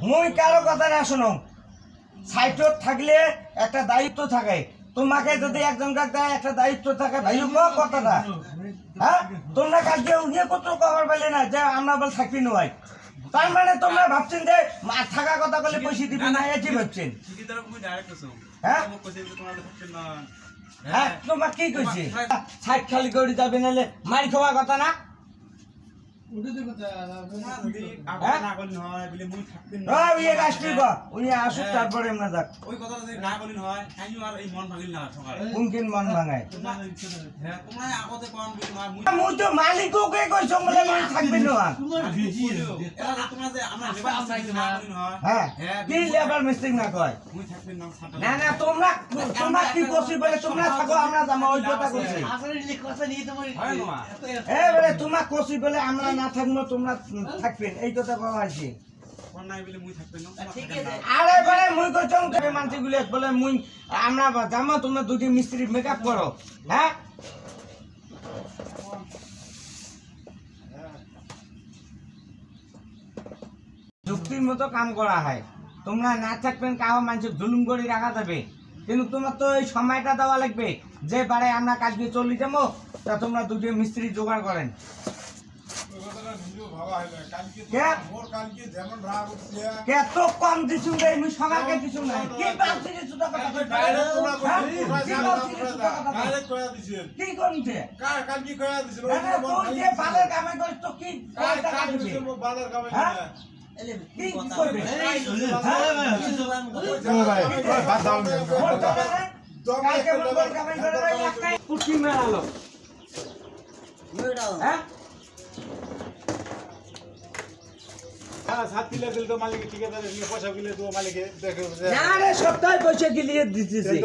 মুই কারো কথা না শুনো, সাইটত থাকলে একটা দায়িত্ব থাকে। তোমাকে যদি একজন দেয় একটা দায়িত্ব থাকে, ভাই কথাটা হ্যাঁ, তোমরা কালকে উনিয়ে কত খবর পেলে না যে আমরা বল থাকবি নয়, তার মানে তোমরা ভাবছেন যে থাকা কথা বলে পয়সা দিবে না, এটি ভাবছেন। হ্যাঁ হ্যাঁ, তোমার কি কইছে সাইট খালি করে যাবে, নাহলে মারি খাওয়ার কথা না। তারপরে মালিককে কইছো বলে থাকবি কি লেবার মিস্টেক না কয় না না, তোমরা তোমরা কি করছি বলে তোমরা থাকো, আমরা যাবো ওই কথা করছি। এবারে তোমার করছি বলে আমরা না থাকবো, তোমরা থাকবেন, এই কথা পাওয়া আছে। আরে বলে মুই কইছো মানসি গুলি বলে মুই আমরা যাবো, তোমরা দুটি মিস্ত্রি মেকআপ করো। হ্যাঁ যুক্তির মতো কাম করা হয়, তোমরা না থাকবেন কাউ মানুষের জুলুম করে রাখা যাবে, কিন্তু তোমার তো এই সময়টা দেওয়া লাগবে যে বারে আমরা কালকে চলে যাবো, তা তোমরা দুটি মিস্ত্রি জোগাড় করেন। কম দিছু সকালকে দিছু না কি করছে কামে করিস তো কি সপ্তাহে পয়সা গিলিয়ে দিতেছে।